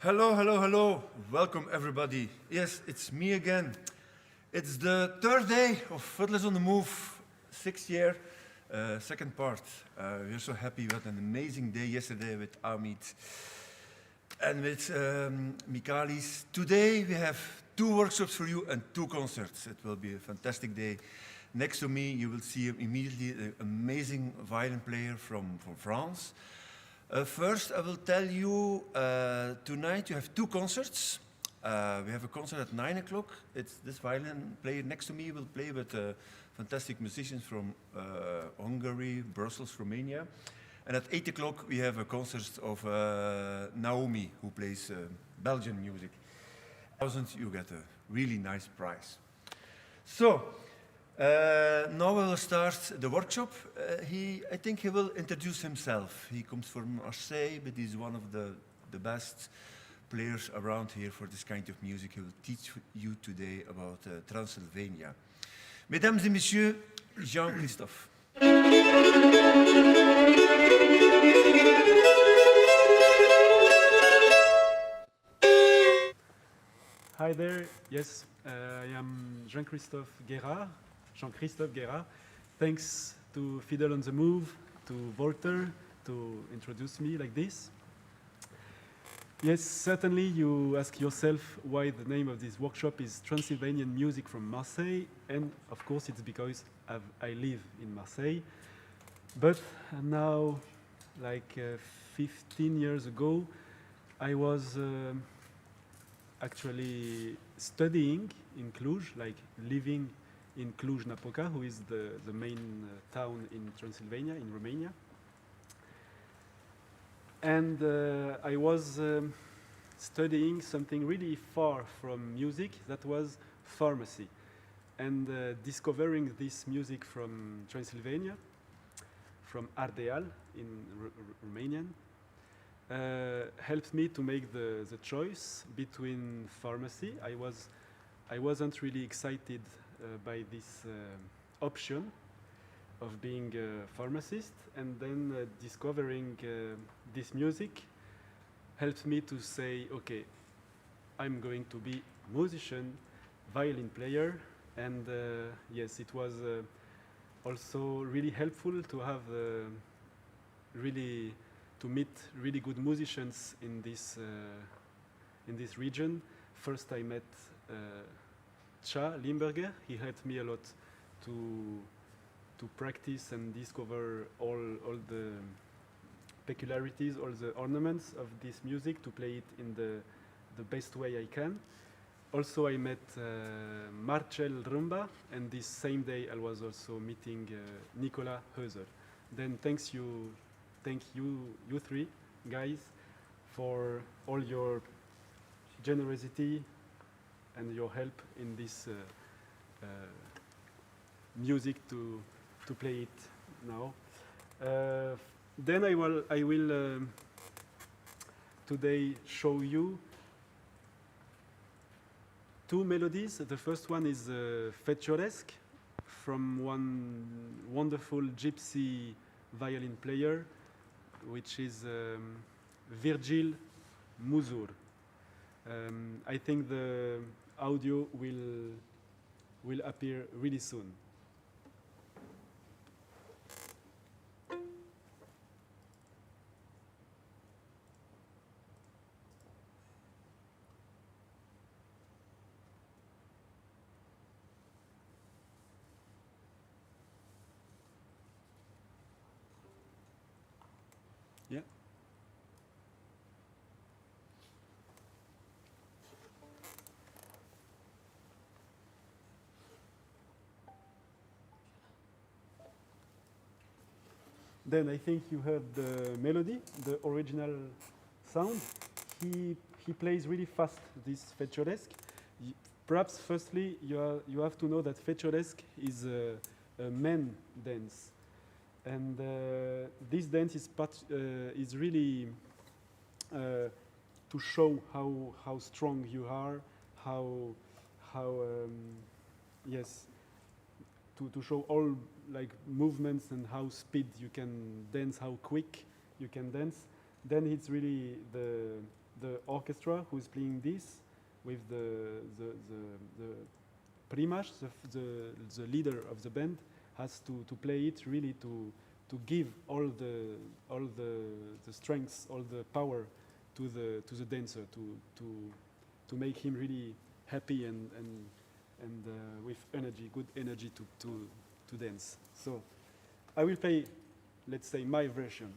Hello, hello, hello. Welcome, everybody. Yes, it's me again. It's the third day of Fiddlers on the Move, sixth year, second part. We're so happy. We had an amazing day yesterday with Amit and with Mikalis. Today we have 2 workshops for you and 2 concerts. It will be a fantastic day. Next to me, you will see immediately an amazing violin player from France. First, I will tell you, tonight you have 2 concerts. We have a concert at 9 o'clock. It's this violin player next to me will play with fantastic musicians from Hungary, Brussels, Romania. And at 8 o'clock we have a concert of Naomi, who plays Belgian music. You get a really nice prize. So, now we will start the workshop. I think he will introduce himself. He comes from Marseille, but he's one of the best players around here for this kind of music. He will teach you today about Transylvania. Mesdames et messieurs, Jean-Christophe. Hi there, yes, I am Jean-Christophe Gairard. Thanks to Fiddle on the Move, to Walter, to introduce me like this. Yes, certainly you ask yourself why the name of this workshop is Transylvanian Music from Marseille, and of course it's because I live in Marseille. But now, like 15 years ago, I was actually studying in Cluj, like living in Cluj-Napoca, who is the main town in Transylvania, in Romania. And I was studying something really far from music, that was pharmacy. And discovering this music from Transylvania, from Ardeal in Romanian, helped me to make the choice between pharmacy. I wasn't really excited by this option of being a pharmacist, and then discovering this music helped me to say, okay, I'm going to be musician, violin player, and yes, it was also really helpful to have to meet really good musicians in this region. First, I met Tcha Limberger. He helped me a lot to practice and discover all the peculiarities, all the ornaments of this music, to play it in the best way I can. Also, I met Marcel Râmba, and this same day I was also meeting Nicolas Heuser. Then thank you 3 guys for all your generosity and your help in this music to play it now. Then I will today show you 2 melodies. The first one is Fecioresque, from one wonderful gypsy violin player, which is Virgil Muzur. I think the audio will appear really soon. Yeah. Then I think you heard the melody, the original sound. He plays really fast, this Fecioresque. Perhaps firstly you have to know that Fecioresque is a men dance, and this dance is really to show how strong you are, yes, to show all like movements and how speed you can dance, how quick you can dance. Then it's really the orchestra who is playing this with the primash, the leader of the band, has to play it really to give all the strength, all the power to the dancer, to make him really happy and with energy, good energy to dance. So I will play, let's say, my version.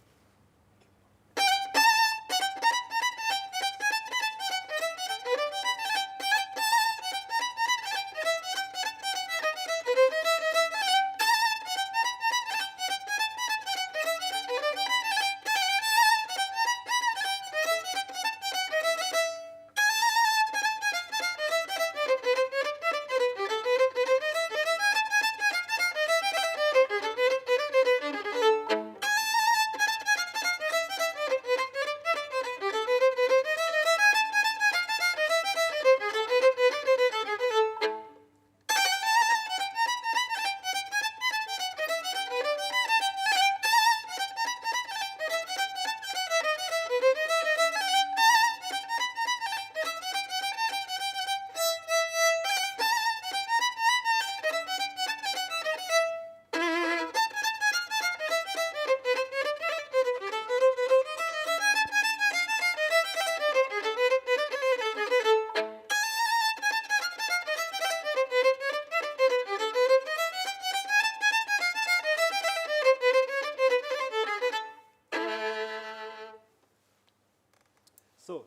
So,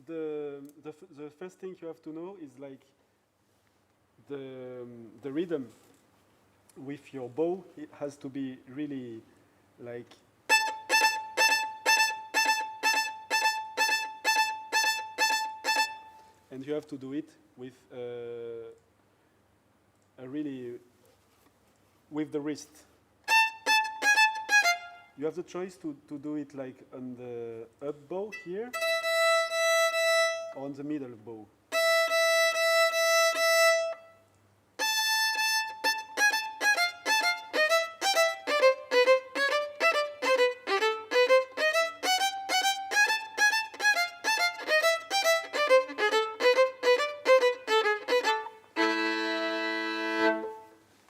the first thing you have to know is like the rhythm with your bow. It has to be really like and you have to do it with a really with the wrist. You have the choice to do it like on the up bow here or on the middle bow.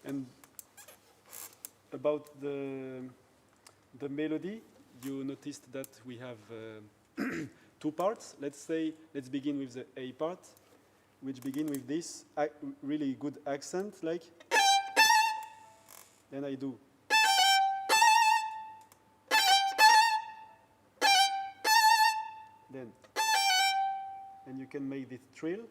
And about the melody, you noticed that we have two parts. Let's begin with the A part, which begin with this really good accent, like. Then I do. Then, and you can make this trill,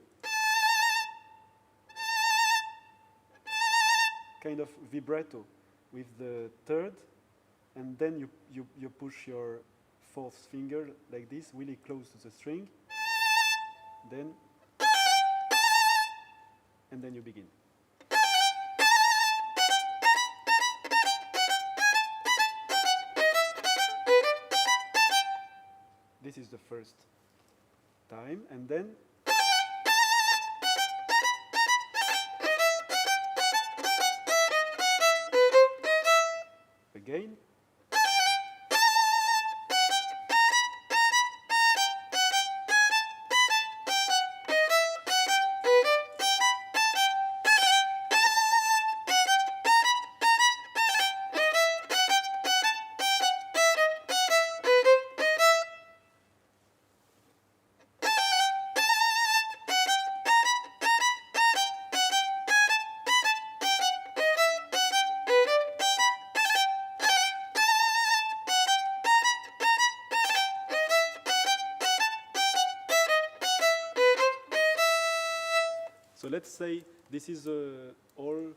kind of vibrato with the third. And then you push your fourth finger like this, really close to the string. Then, and then you begin. This is the first time, and then again. So let's say this is all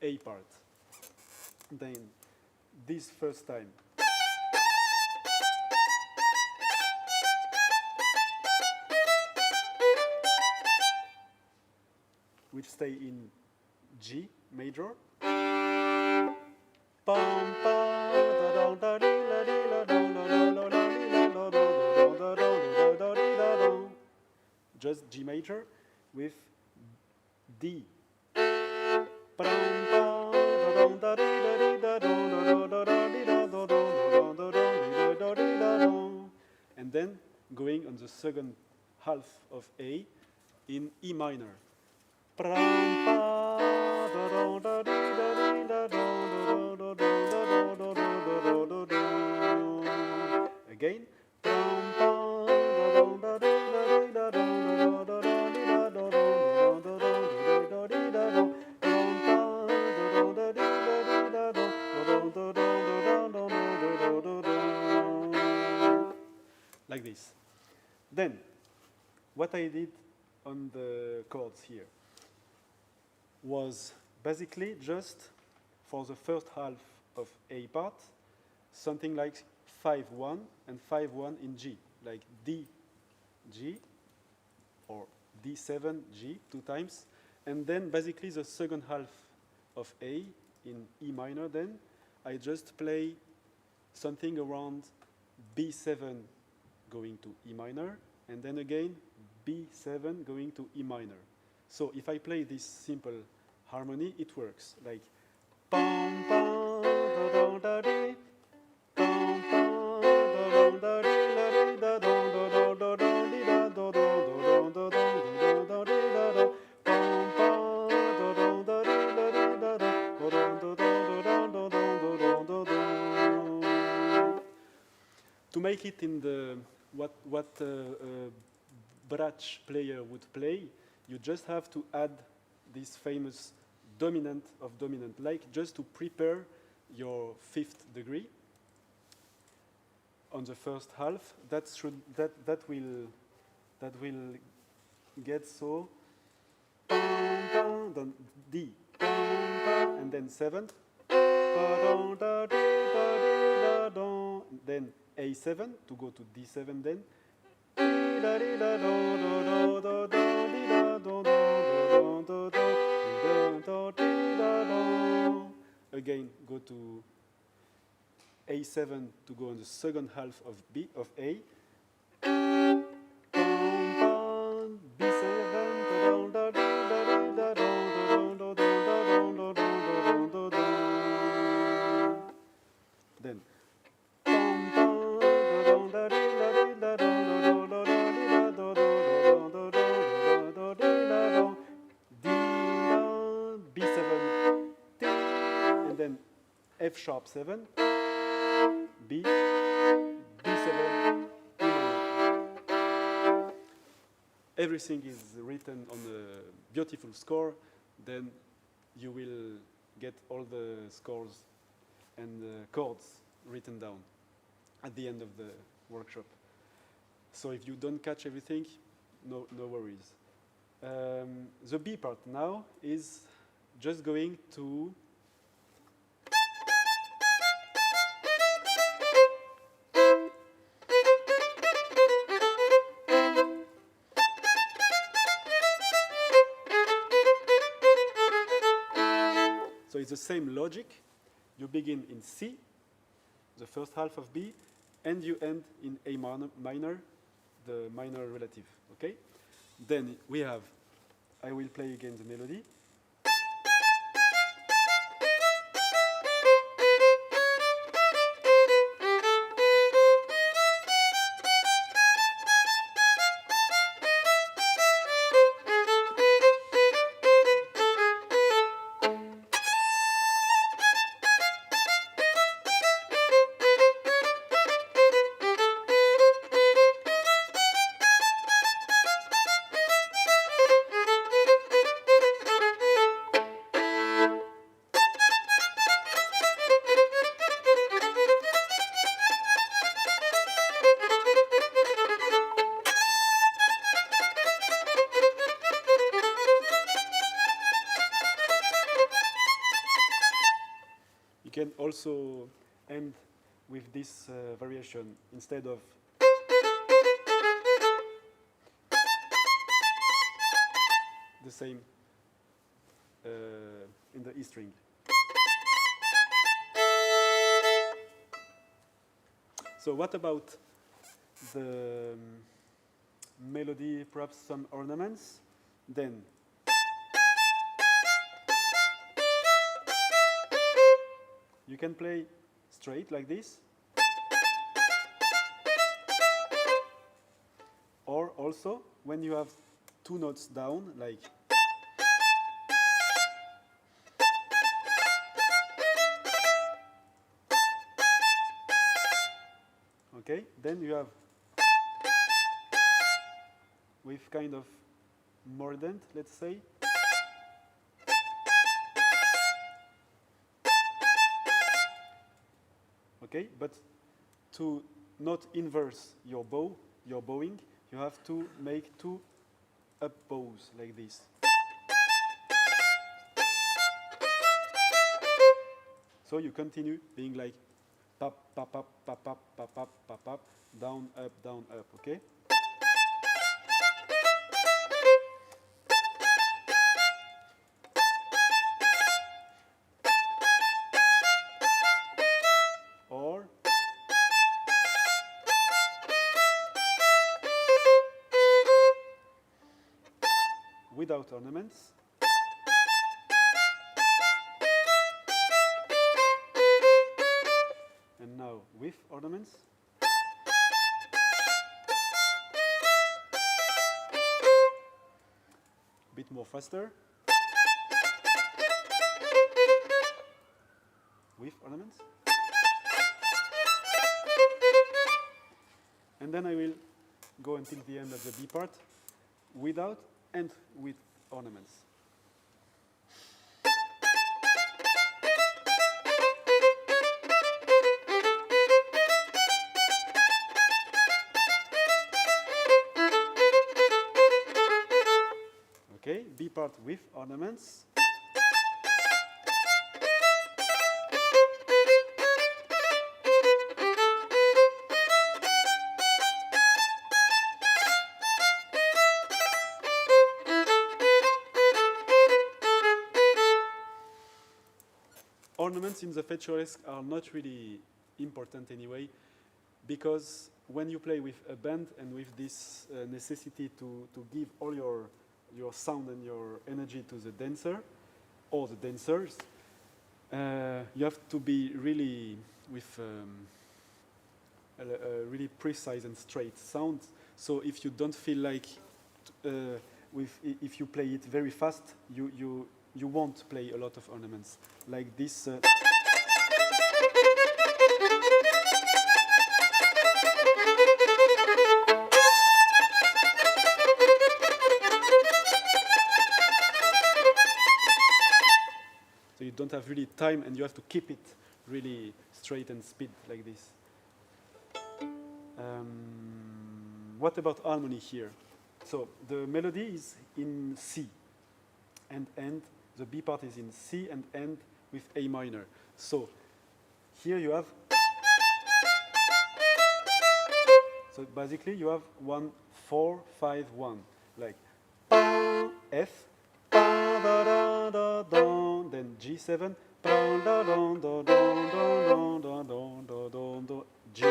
A part. Then this first time. Which stay in G major. Just G major with D. And then going on the second half of A in E minor. Again. Like this. Then, what I did on the chords here was basically just for the first half of A part, something like 5-1 and 5-1 in G, like D, G, or D7, G, 2 times. And then basically the second half of A in E minor, then I just play something around B7 going to E minor, and then again B7 going to E minor. So if I play this simple harmony, it works like pam pam da da da pam pam da da da da da da da da da to make it in the what bratsche player would play, you just have to add this famous dominant of dominant, like just to prepare your 5th degree on the first half. That will get so then D and then 7th, then A7 to go to D7 then. Again, go to A7 to go on the second half of B of A. Then F sharp 7, B, B7, E minor. Everything is written on a beautiful score, then you will get all the scores and chords written down at the end of the workshop. So if you don't catch everything, no worries. The B part now is just going to So it's the same logic. You begin in C, the first half of B, and you end in A minor, the minor relative, okay? Then we have, I will play again the melody. You can also end with this variation instead of the same in the E string. So what about the melody, perhaps some ornaments? Then you can play straight like this. also, when you have two notes down, like okay, then you have with kind of mordent, let's say. Okay, but to not inverse your bow, your bowing, you have to make two up bows like this. So you continue being like pop, pop, pop, pop, pop, pop, pop, pop, pop, down, up, okay? Or without ornaments. And now with ornaments. A bit more faster. With ornaments. And then I will go until the end of the B part without and with ornaments. Okay, B part with ornaments. Ornaments in the fetchoresque are not really important anyway, because when you play with a band and with this necessity to give all your sound and your energy to the dancer or the dancers, you have to be really with a really precise and straight sound. So if you don't feel like if you play it very fast, you won't play a lot of ornaments like this. So you don't have really time, and you have to keep it really straight and speed like this. What about harmony here? So the melody is in C and end. The B part is in C and end with A minor. So here you have. So basically you have 1, 4, 5, 1, like F, then G7, G,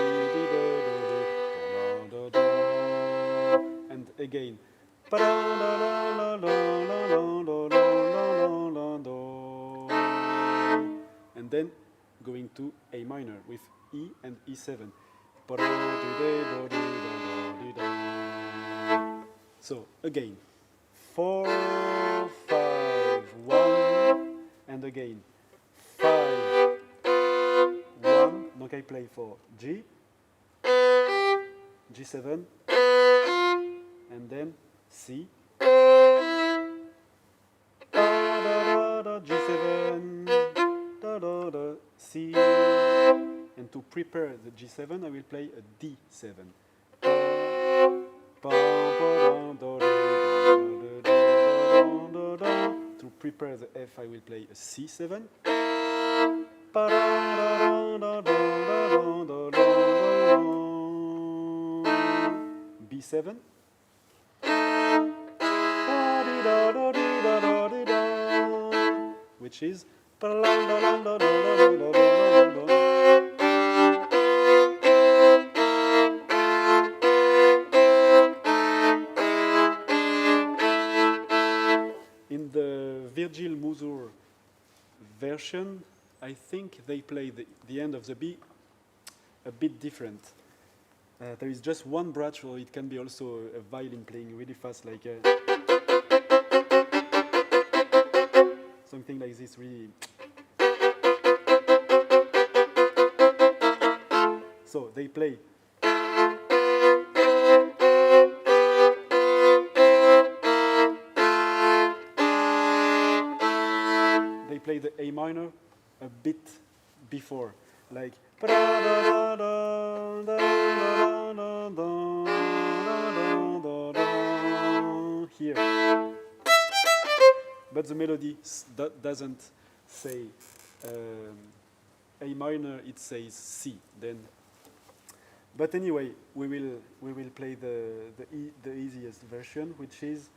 and again. And then going to A minor with E and E7. So again, 4, 5, 1, and again 5, 1. Donc I play for G, G7, and then C, G7, C, and to prepare the G7, I will play a D7. To prepare the F, I will play a C7. B7. Which is in the Virgil Musur version, I think they play the end of the B a bit different. there is just one branch, or it can be also a violin playing really fast, like something like this, really. So they play. They play the A minor a bit before, like here. But the melody doesn't say A minor, it says C. Then, but anyway, we will play the easiest version, which is.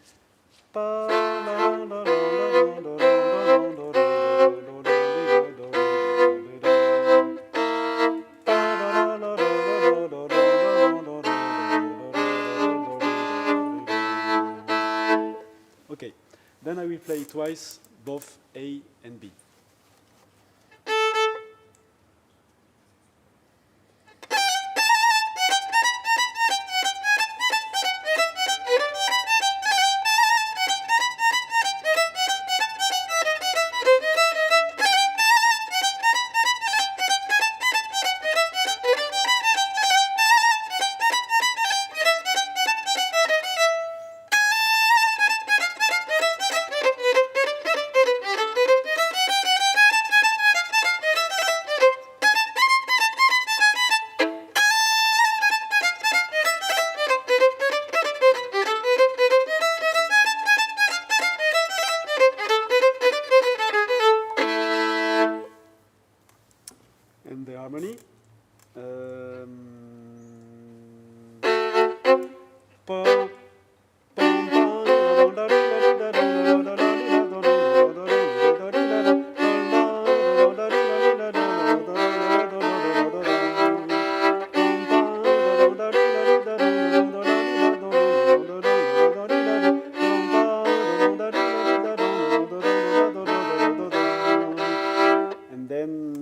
Okay, then I will play twice both A and B. And the harmony. And then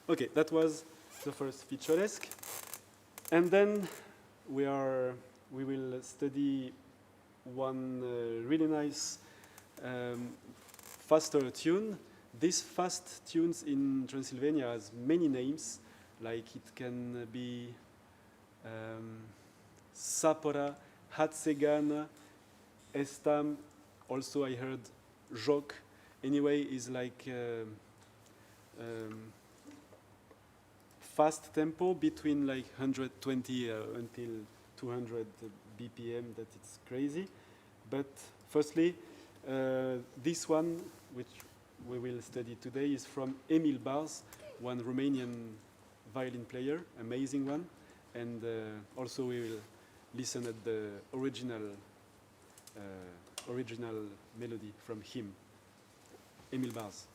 okay, that was the first picturesque. And then we will study one really nice faster tune. These fast tunes in Transylvania has many names, like it can be Sapora, Hatsegan, Estam. Also, I heard Jok. Anyway, is like fast tempo between like 120 until 200 BPM. That it's crazy. But firstly, this one, which we will study today, is from Emil Bars, one Romanian violin player, amazing one. And also we will listen at the original melody from him, Emil Bars.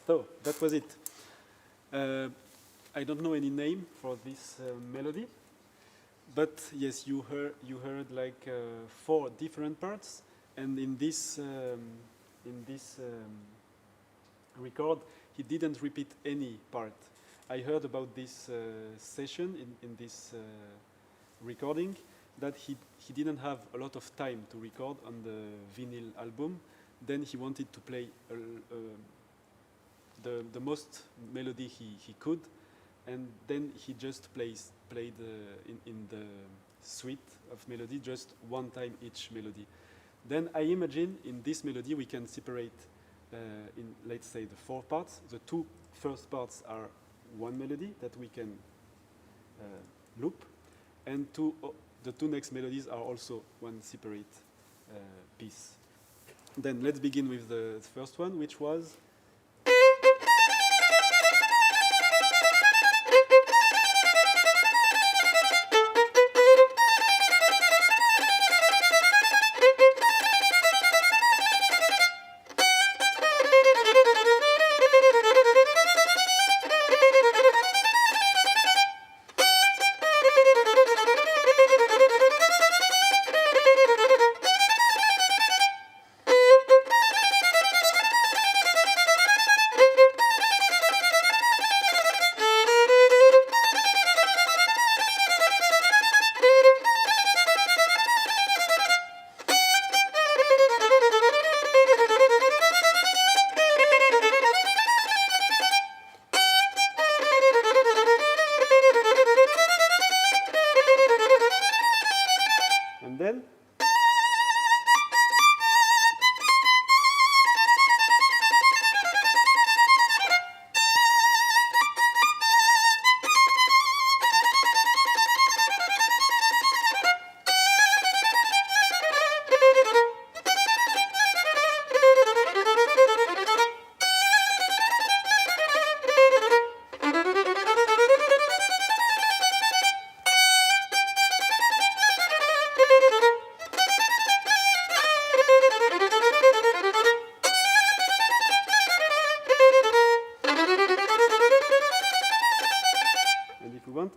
So that was it. I don't know any name for this melody, but yes, you heard like 4 different parts, and in this record, he didn't repeat any part. I heard about this session in this recording that he didn't have a lot of time to record on the vinyl album. Then he wanted to play the most melody he could, and then he just played in the suite of melody just one time each melody. Then I imagine in this melody we can separate in, let's say, the 4 parts. The 2 first parts are one melody that we can loop, and the 2 next melodies are also one separate piece. Then let's begin with the first one, which was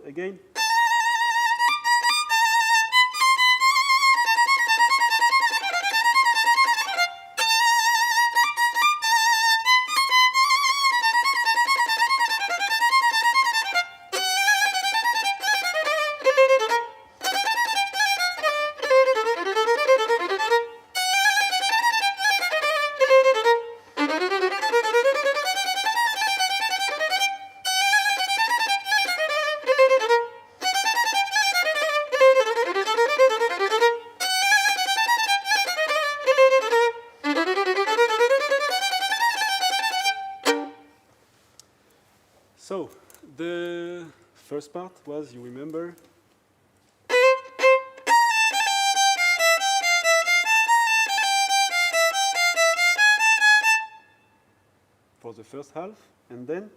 again. So, the first part was, you remember, for the first half, and then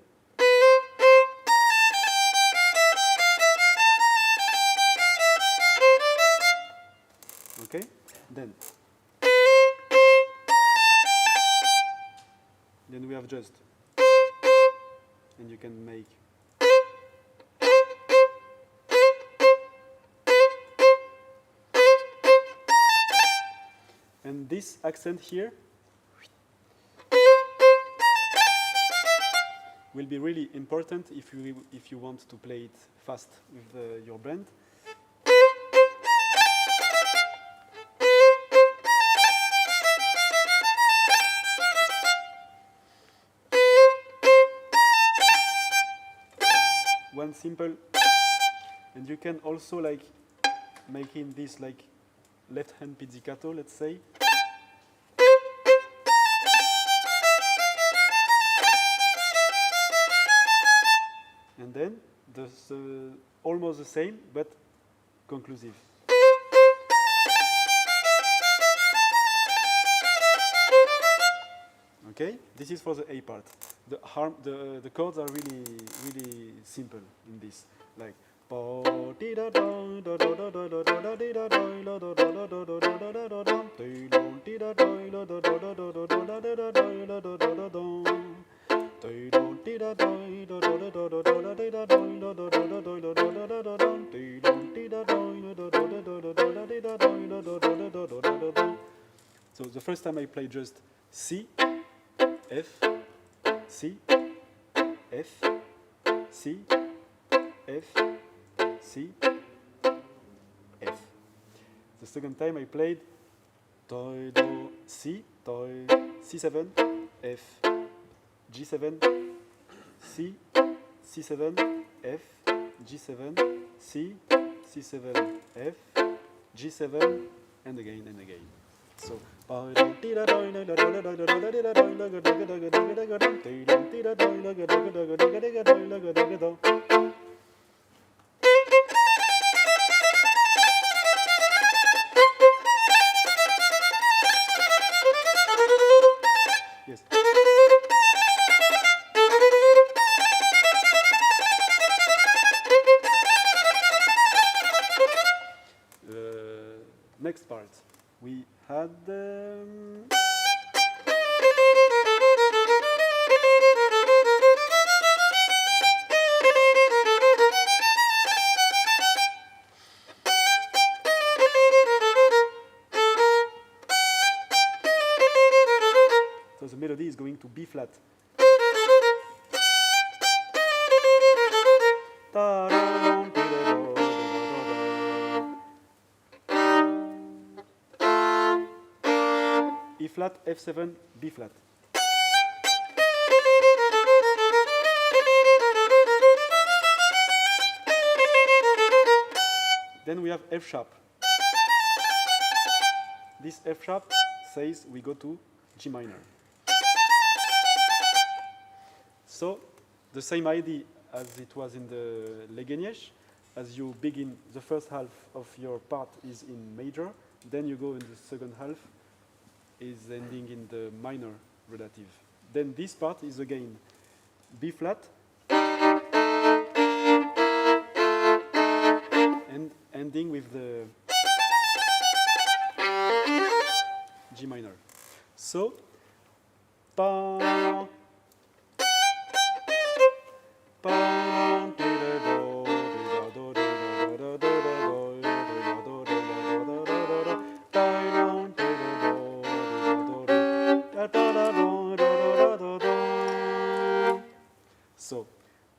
okay, then we have just, and you can make and this accent here will be really important if you want to play it fast with your band. One simple, and you can also like making this like left hand pizzicato, let's say. And then almost the same, but conclusive. Okay, this is for the A part. The chords are really simple in this, like So the first time I played just C, F, C, F, C, F, C, F. The second time I played do, do, C, do, C7, F, G7, C, C7, F, G7, C, C7, F, G7, and again and again. So. Yes. Next part, we had. So the melody is going to B flat. E flat, F7, B flat. Then we have F sharp. This F sharp says we go to G minor. So the same idea as it was in the Legényes, as you begin the first half of your part is in major, then you go in the second half is ending in the minor relative. Then this part is again B flat and ending with the G minor. So pa, pa, so,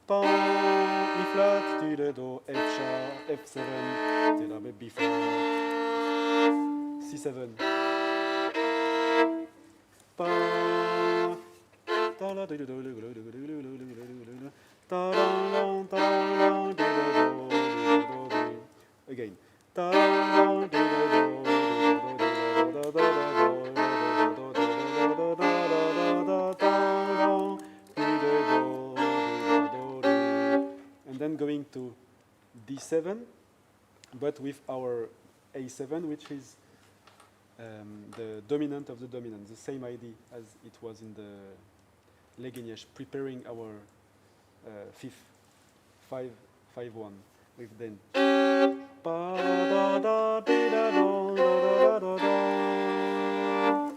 pa, E flat, ti, re, do, F sharp, F7, ti, la, B flat, C7, pa, ta, la, ti, do, ta, la, ta, la, ti, do, again, ta, la, ti, and then going to D7, but with our A7, which is the dominant of the dominant, the same idea as it was in the Legényes, preparing our fifth, 5-5-1, with then pa, da, da, di, da, do, da, da, da, da.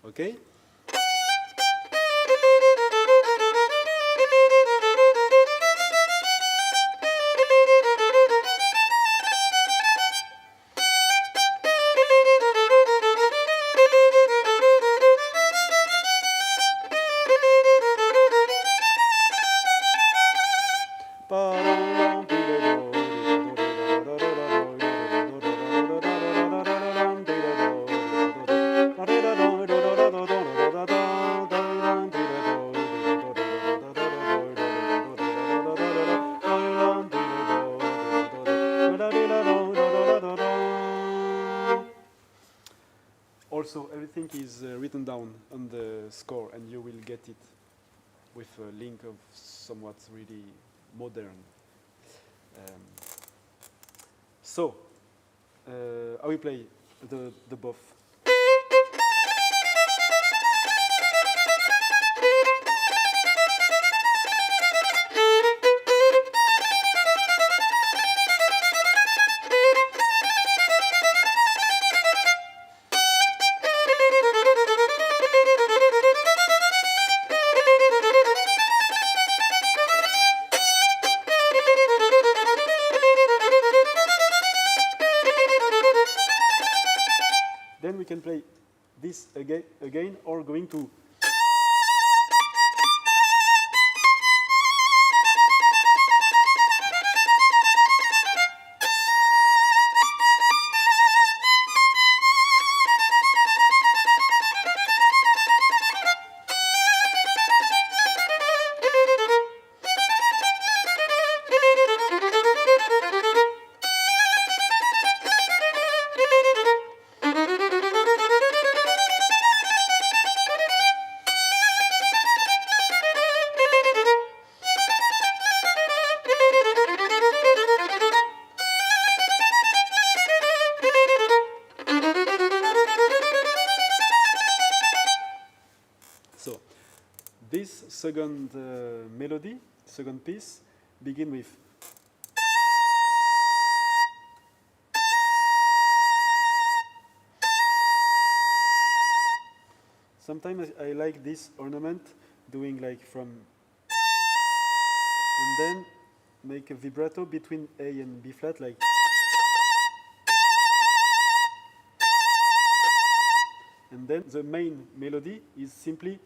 Okay? Also, everything is written down on the score, and you will get it with a link of somewhat really modern. So, I will play the both. we can play this again or going to. So, this second melody, second piece, begin with. Sometimes I like this ornament, doing like from, and then make a vibrato between A and B flat, like. And then the main melody is simply.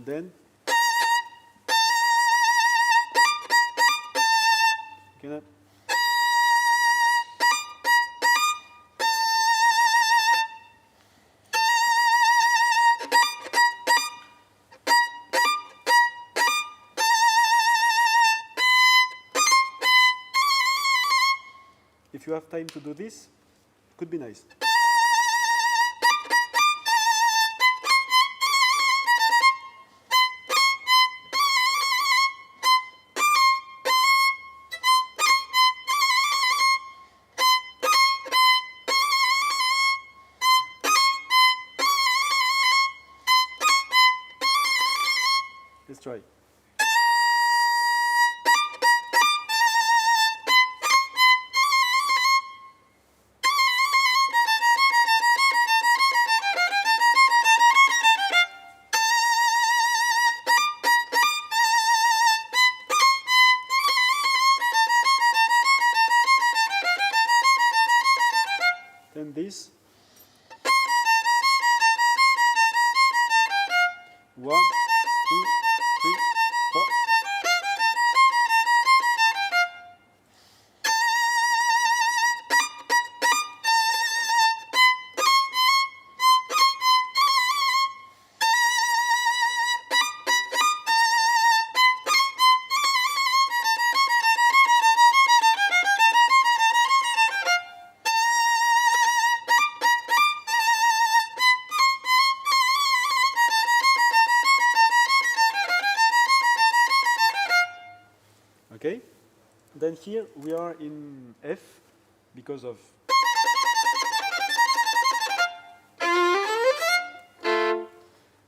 Then. Can I? If you have time to do this, it could be nice. Let's try. Then this. 1, 2, 3, 4. Okay, then here we are in F because of.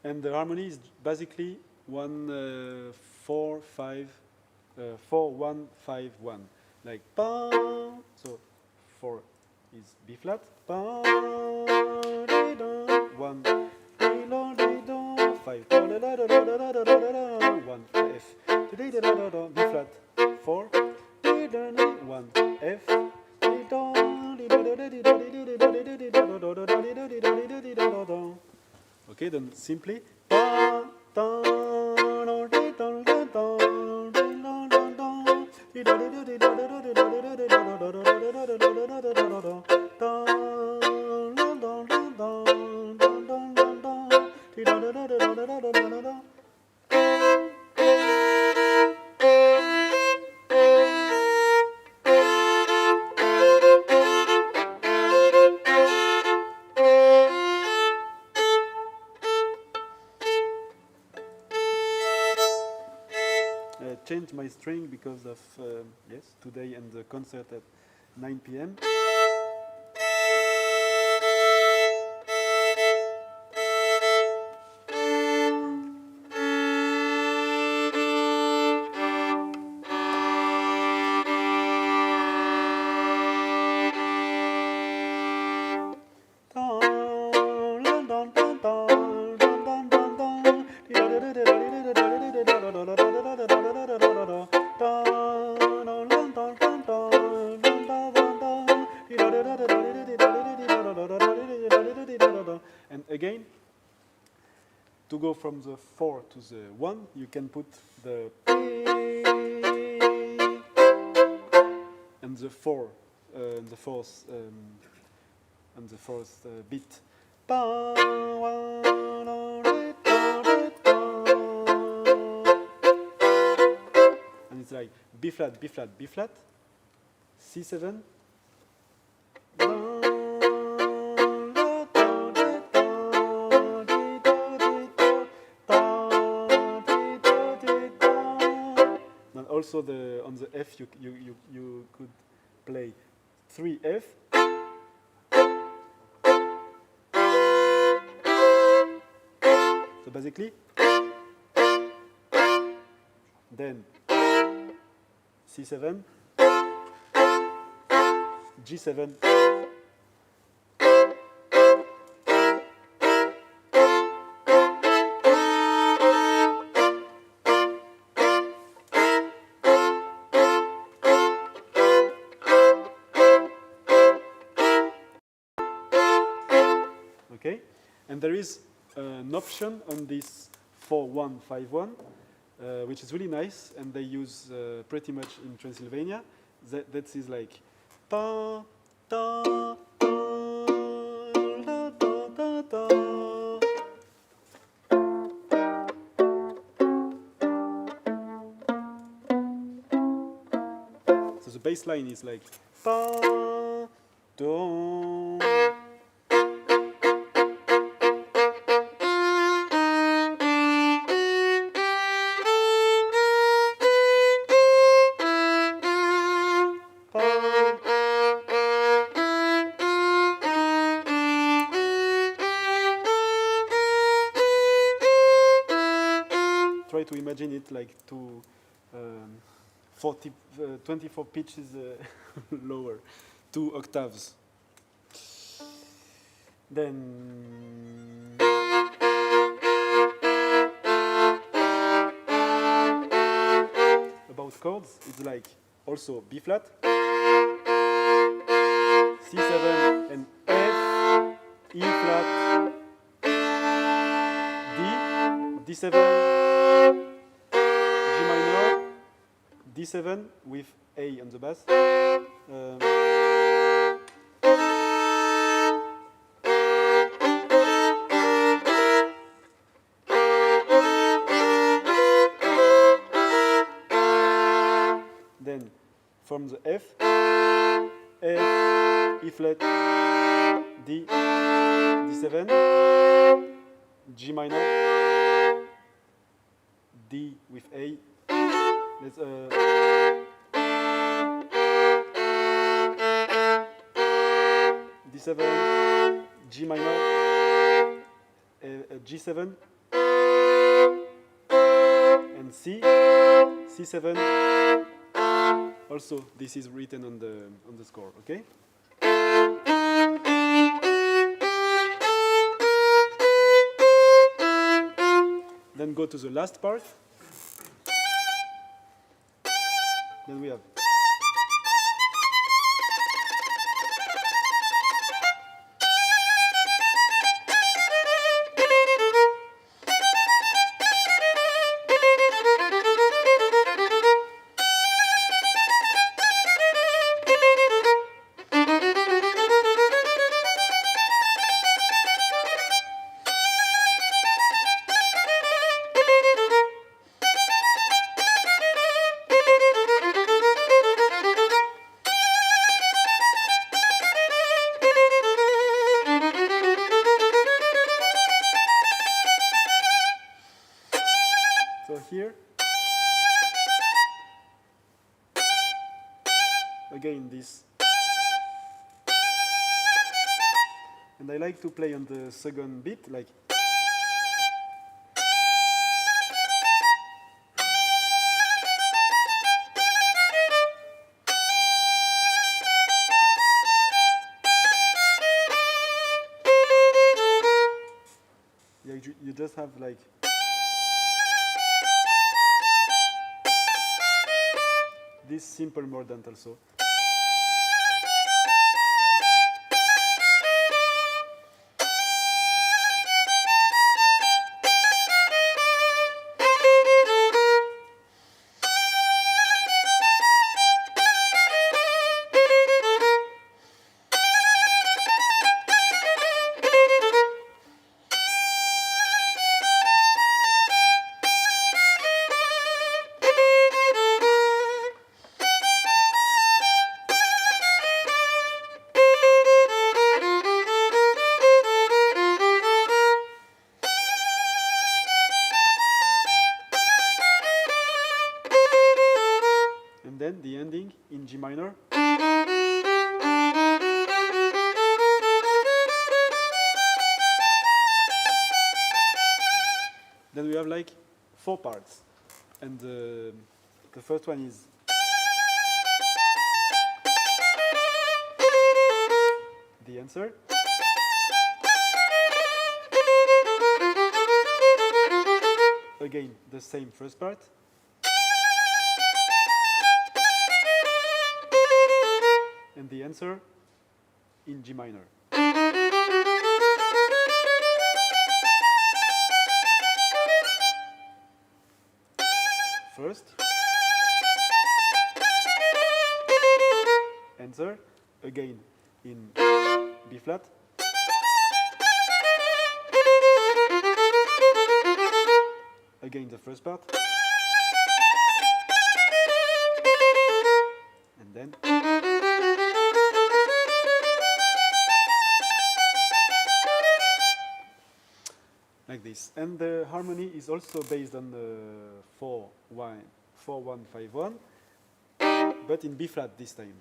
And the harmony is basically 1 4 5 4 1 5 1, like pa. So 4 is B flat, pa, 1, 5, 1 F, B flat. 4, 1, F, okay, then simply. Change my string because of yes, today and the concert at 9 p.m. And again, to go from the 4 to the 1, you can put the and the 4, the fourth and the fourth beat. And it's like B flat, B flat, B flat, C7. And also on the F you could play 3F. So basically, then C7, G7, okay, and there is an option on this 4-1-5-1, which is really nice, and they use pretty much in Transylvania. That is like ta ta ta da da da da. So the bass line is like ta do. Try to imagine it like 24 pitches lower, 2 octaves. Then about chords, it's like also B flat, C7 and F, E flat, D, D7, G minor, D7 with A on the bass. Then from the F, E flat, D, D7, G minor, D with A. Let's D7, G minor, G7, and C, C7. Also, this is written on the score. Okay. Then go to the last part. Then we have here. Again, this. And I like to play on the second beat, like. Yeah, you just have like. This simple mordant also. then the ending in G minor. Then we have like 4 parts. And the first one is the answer. Again, the same first part. And the answer in G minor. First, answer, again in B flat. Again the first part. And then like this. And the harmony is also based on the 4-1-5-1, but in B flat this time.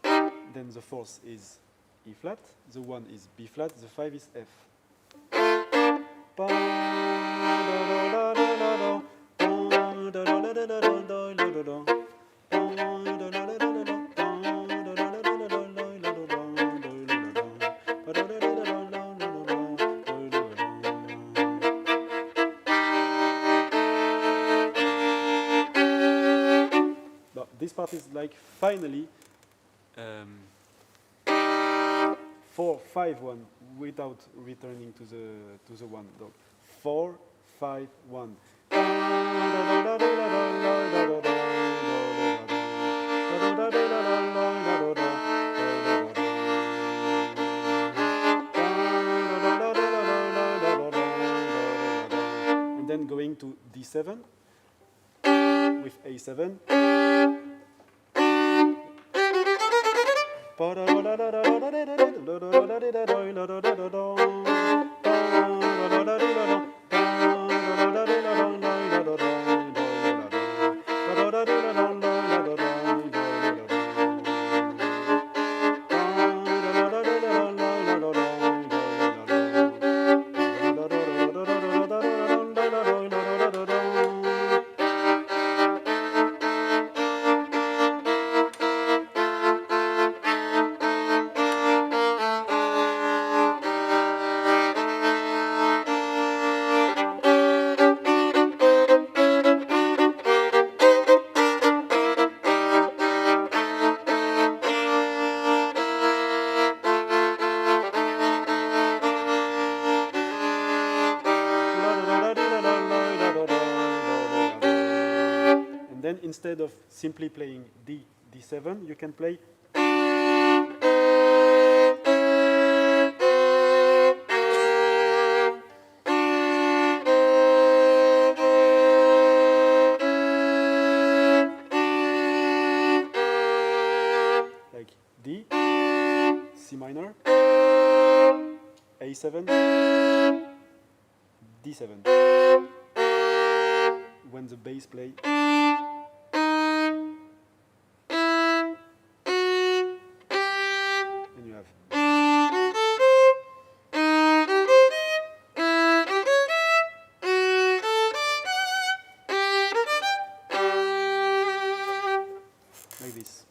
Then the fourth is E flat, the 1 is B flat, the 5 is F. This part is like finally 4-5-1 without returning to the 1. So 4-5-1. And then going to D7 with A7. Instead of simply playing D7, you can play like D, C minor, A7, D7. When the bass play. Like this.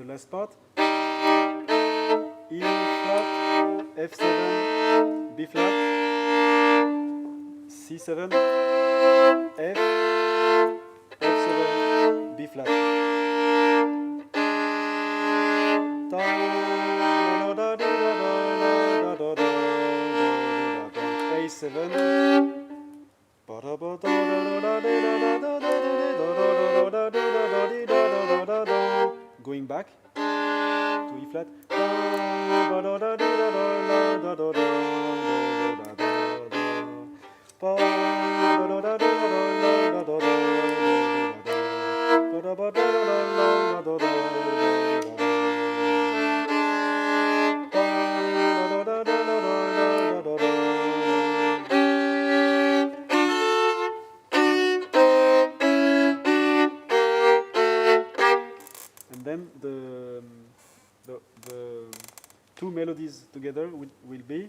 Last part, E flat, F7, B flat, C7, F, F7, flat. A7. Going back to E flat. And then the two melodies together will be.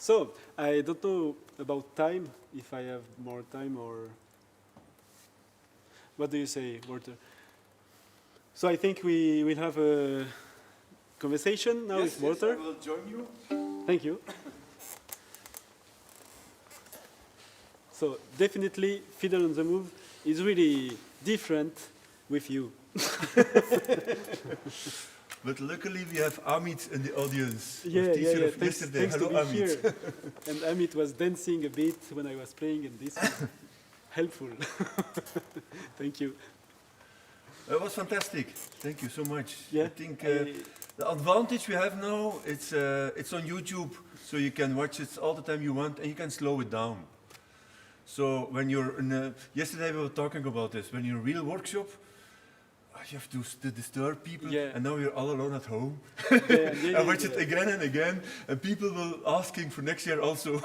So, I don't know about time, if I have more time or... What do you say, Walter? So I think we will have a conversation now with Walter. Yes, I will join you. Thank you. So definitely Fiddle on the Move is really different with you. But luckily we have Amit in the audience. Yeah. Of Thanks yesterday. to Hello, be Amit. here. And Amit was dancing a bit when I was playing, and this was helpful. Thank you. It was fantastic. Thank you so much. Yeah, I think the advantage we have now, it's on YouTube, so you can watch it all the time you want, and you can slow it down. So when you're in yesterday we were talking about this. When you're in a real workshop, you have to disturb people, and now you're all alone at home. I watch it again and again, and people will asking for next year also,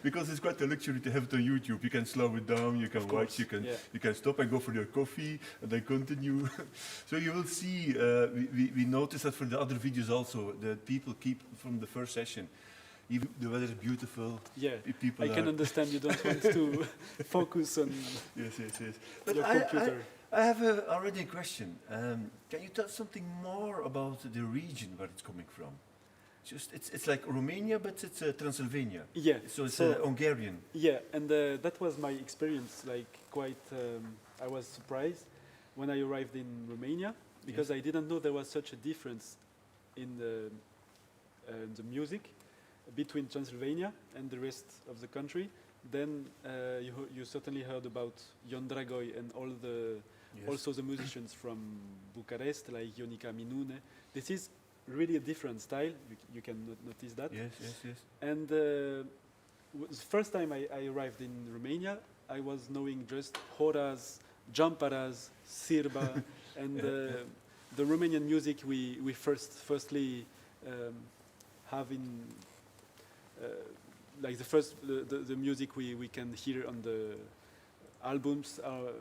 because it's quite a luxury to have it on YouTube. You can slow it down, you can watch, you can stop and go for your coffee, and then continue. So you will see. We noticed that for the other videos also, that people keep from the first session. Even the weather is beautiful. Yeah, people I can understand you don't want to focus on but your computer. I have already a question. Can you tell something more about the region where it's coming from? It's like Romania, but it's Transylvania. Yeah. So it's Hungarian. Yeah, and that was my experience. Like quite, I was surprised when I arrived in Romania because I didn't know there was such a difference in the music between Transylvania and the rest of the country. Then you certainly heard about Jon Dragoj and all the Yes. Also the musicians from Bucharest, like Ionica Minune. This is really a different style. You can notice that. Yes, yes, yes. And the first time I arrived in Romania, I was knowing just horas, jamparas, sirba, and the Romanian music we firstly have in like the music we can hear on the albums are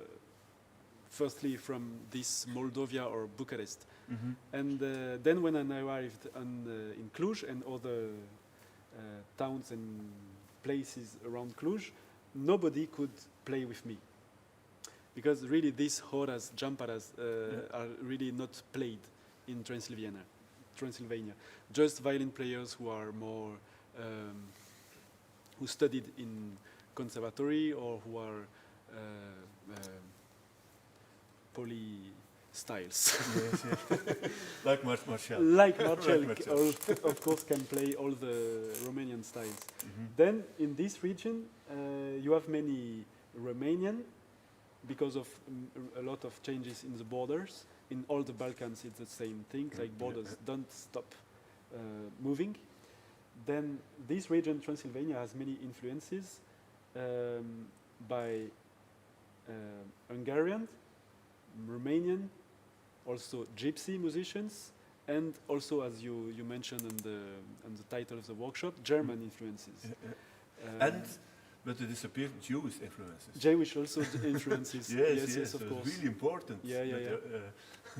firstly from this Moldova or Bucharest. Mm-hmm. And then when I arrived in Cluj and other towns and places around Cluj, nobody could play with me. Because really these horas, jamparas are really not played in Transylvania. Just violin players who are more, who studied in conservatory or who are poly styles. Yes, yes. Like Marcel. Like Marcel, Like Marcel. of course, can play all the Romanian styles. Mm-hmm. Then in this region, you have many Romanian, because of a lot of changes in the borders. In all the Balkans, it's the same thing, like borders don't stop moving. Then this region, Transylvania, has many influences by Hungarian, Romanian, also gypsy musicians, and also, as you mentioned on the title of the workshop, German influences. But the disappeared Jewish influences. Jewish also influences. Yes, of so course. it's really important.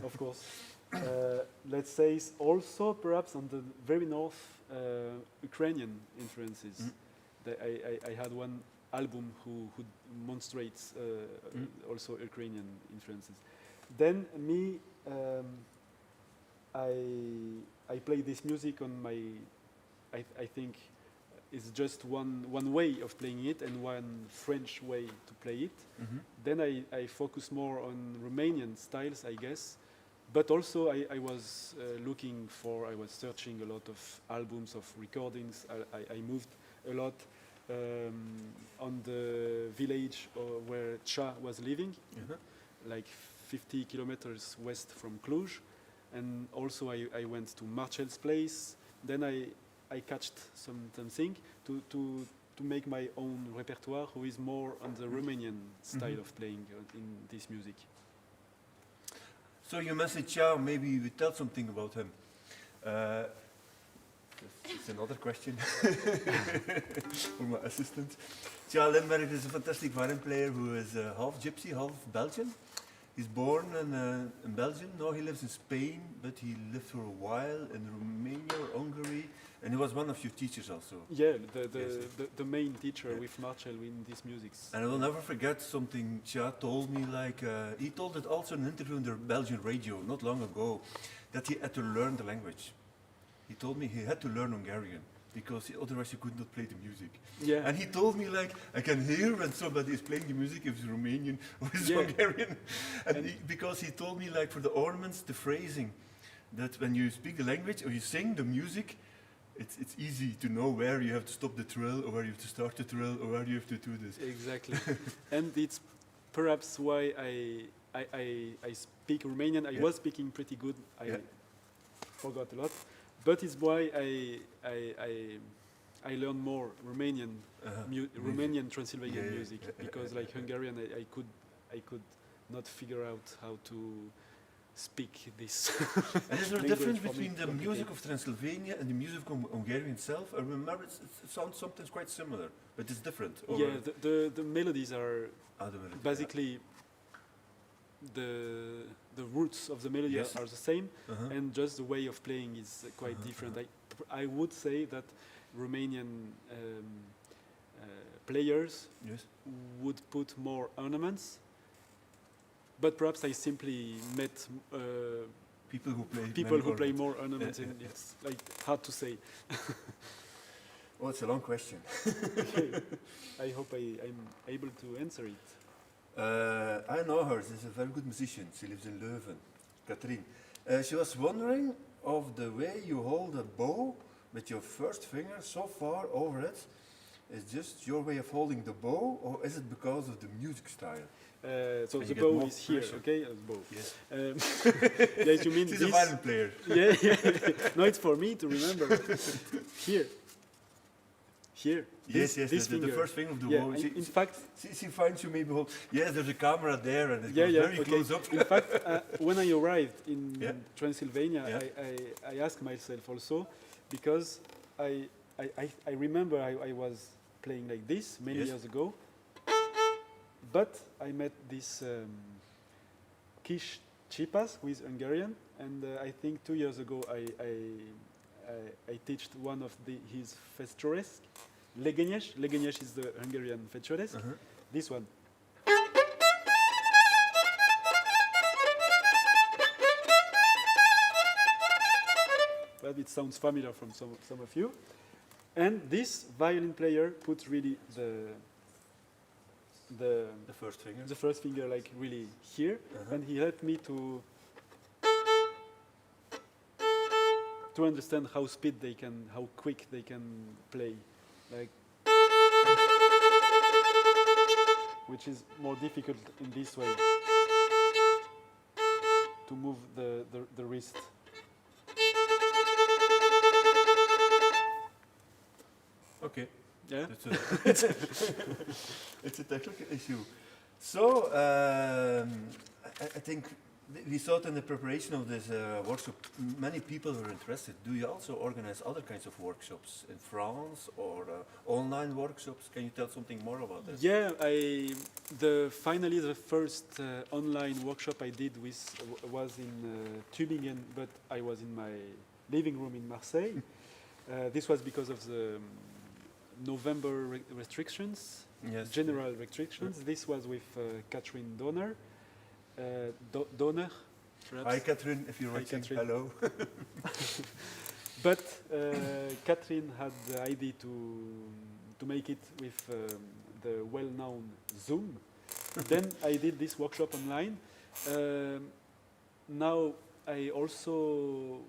Of course. Let's say also perhaps on the very north, Ukrainian influences. I had one album who demonstrates also Ukrainian influences. Then me, I play this music on my, I think it's just one way of playing it and one French way to play it. Mm-hmm. Then I focus more on Romanian styles, I guess. But also I was I was searching a lot of albums, of recordings. I moved a lot on the village where Tcha was living, like 50 kilometers west from Cluj. And also I went to Marcel's place. Then I catched something to make my own repertoire, who is more on the Romanian style of playing in this music. So you mentioned Tcha, maybe you tell something about him. It's another question for my assistant. Tcha Limberger is a fantastic violin player who is half gypsy, half Belgian. He's born in Belgium, now he lives in Spain, but he lived for a while in Romania or Hungary, and he was one of your teachers also. Yeah, the main teacher with Marcel in these musics. And I will never forget something Tcha told me, like, he told it also in an interview on the Belgian radio not long ago, that he had to learn the language. He told me he had to learn Hungarian, because otherwise he could not play the music. Yeah. And he told me, like, I can hear when somebody is playing the music if it's Romanian or it's Hungarian. And because he told me, like, for the ornaments, the phrasing, that when you speak the language or you sing the music, it's easy to know where you have to stop the trill, or where you have to start the trill, or where you have to do this. Exactly. And it's perhaps why I speak Romanian. I was speaking pretty good. I forgot a lot. But it's why I learned more Romanian Romanian Transylvanian music, because like Hungarian I could not figure out how to speak this. And is there a difference between the music of Transylvania and the music of Hungarian itself? I remember it sounds sometimes quite similar, but it's different. Yeah, the melodies are basically the roots of the melody are the same, and just the way of playing is quite different. I would say that Romanian players would put more ornaments, but perhaps I simply met people who play more ornaments, and it's like hard to say. Oh, it's a long question. I hope I'm able to answer it. I know her. She's a very good musician. She lives in Leuven, Catherine. She was wondering of the way you hold a bow with your first finger so far over it, is just your way of holding the bow, or is it because of the music style? So And the you get bow more is here, pressure. okay? The bow. Yes. Yes, you mean She's this? a violin player. Yeah, yeah. No, it's for me to remember. Here. Here. Yes, This the finger. first finger of the Yeah, bow. in fact, She finds you maybe hold. Yes, there's a camera there, and it yeah, goes yeah, very okay. close up. In fact, when I arrived in Yeah. Transylvania, Yeah. I asked myself also, because I remember I was playing like this many Yes. years ago, but I met this Kis Chipas, who is Hungarian, and I think 2 years ago I teached one of his festoresk, Legényes. Legényes is the Hungarian festoresk. This one. But it sounds familiar from some of you. And this violin player puts really the first finger. the first finger like really here, and he helped me to understand how quick they can play, like, which is more difficult in this way to move the wrist. Okay. Yeah. It's a technical issue. So I think we thought in the preparation of this workshop, many people were interested. Do you also organize other kinds of workshops in France or online workshops? Can you tell something more about this? Yeah, finally the first online workshop I did was in Tübingen, but I was in my living room in Marseille. This was because of the November restrictions, Yes. general restrictions. This was with Catherine Donner. Donner, perhaps. Hi, Catherine, if you're Hi, watching, Catherine. hello. But Catherine had the idea to make it with the well-known Zoom. Then I did this workshop online. Now I also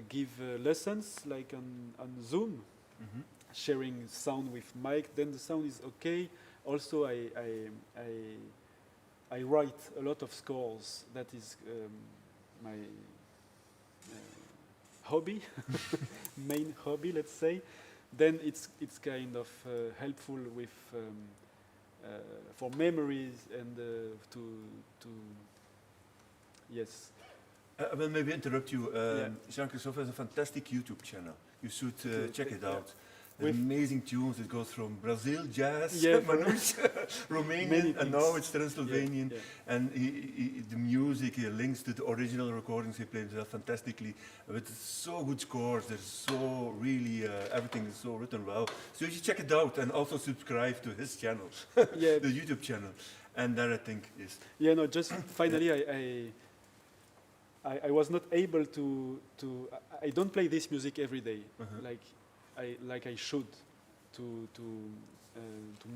give lessons like on Zoom, sharing sound with mic. Then the sound is okay. Also, I write a lot of scores. That is my hobby, main hobby, let's say. Then it's kind of helpful with for memories and to yes. I will maybe interrupt you. Yeah. Jean-Christophe has a fantastic YouTube channel. You should check it out. With Amazing tunes. It goes from Brazil jazz, Yeah, Manouche, Romanian, and now it's Yeah, Transylvanian. yeah. And the music he links to the original recordings he played fantastically with so good scores. There's so really everything is so written well. So you should check it out and also subscribe to his channel, Yeah. the YouTube channel. And that I think is Yeah, no, just finally, I was not able to. I don't play this music every day, like I should, to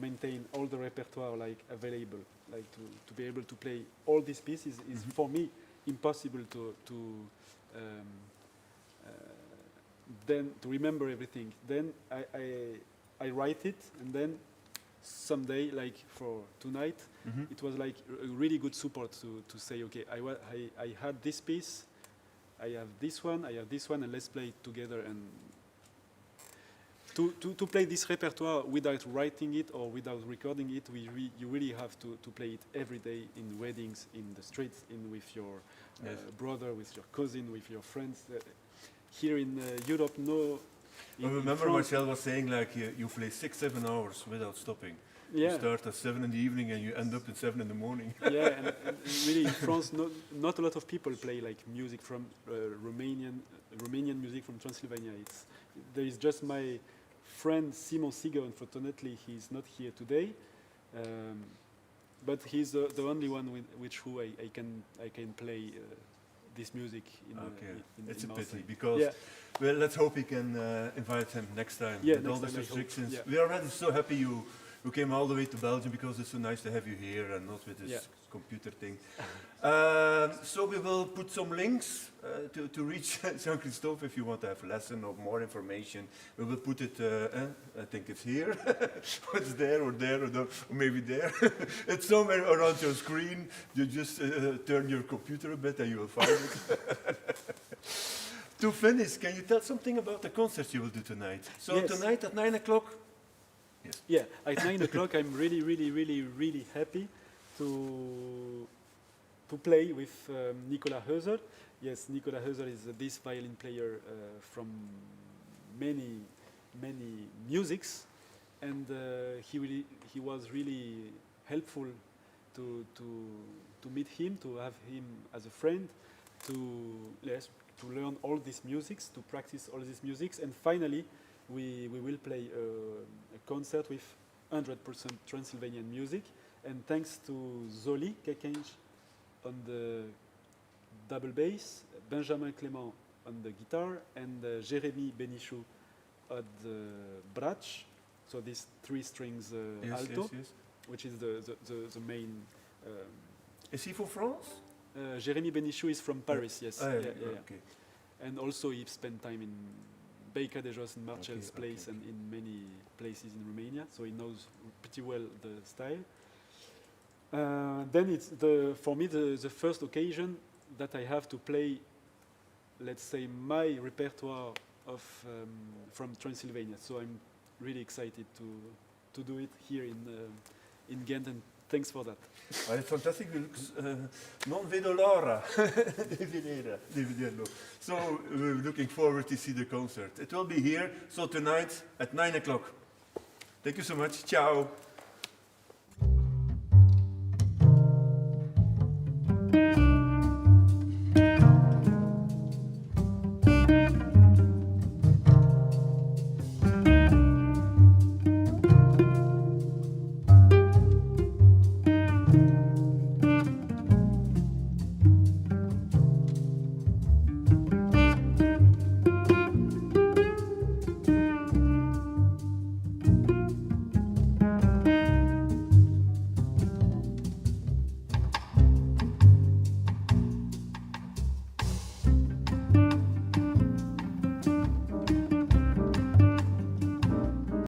maintain all the repertoire like available, like to be able to play all these pieces is for me impossible then to remember everything. Then I write it, and then someday, like for tonight, it was like a really good support to say, okay, I had this piece, I have this one, and let's play it together. And to play this repertoire without writing it or without recording it, you really have to play it every day in weddings, in the streets, with your brother, with your cousin, with your friends. Here in Europe, no. I remember Marcel was saying like you play 6-7 hours without stopping. Yeah. You start at 7 in the evening and you end up at 7 in the morning. Yeah, and really in France, not a lot of people play like music from Romanian music from Transylvania. There is just my friend Simon Sigo. Unfortunately, he's not here today, but he's the only one with who I can play this music in. It's in a pity Marseille. because well, let's hope we can invite him next time. Yeah, with all next these time I hope, restrictions. yeah. We are already so happy who came all the way to Belgium because it's so nice to have you here and not with this computer thing. So we will put some links to reach Jean-Christophe if you want to have a lesson or more information. We will put it, I think it's here, it's there or there or maybe there. It's somewhere around your screen. You just turn your computer a bit and you will find it. To finish, can you tell something about the concert you will do tonight? So Yes. tonight at 9 o'clock? Yes. Yeah, at 9 o'clock I'm really happy to play with Nicolas Heuser. Yes, Nicolas Heuser is this violin player from many musics, and he was really helpful to meet him, to have him as a friend, to learn all these musics, to practice all these musics, and finally we will play a concert with 100% Transylvanian music. And thanks to Zoli Kekenj on the double bass, Benjamin Clément on the guitar, and Jérémy Bénichou on the brach, so these 3 strings alto, which is the main. Is he from France? Jérémy Bénichou is from Paris, yes. Okay. And also he spent time in Beica de Jos in Marcel's place and in many places in Romania, so he knows pretty well the style. Then it's for me the first occasion that I have to play, let's say, my repertoire of from Transylvania. So I'm really excited to do it here in Ghent, and thanks for that. It's fantastic. Non vedo l'ora di vederlo. So we're looking forward to see the concert. It will be here, so tonight at 9 o'clock. Thank you so much. Ciao.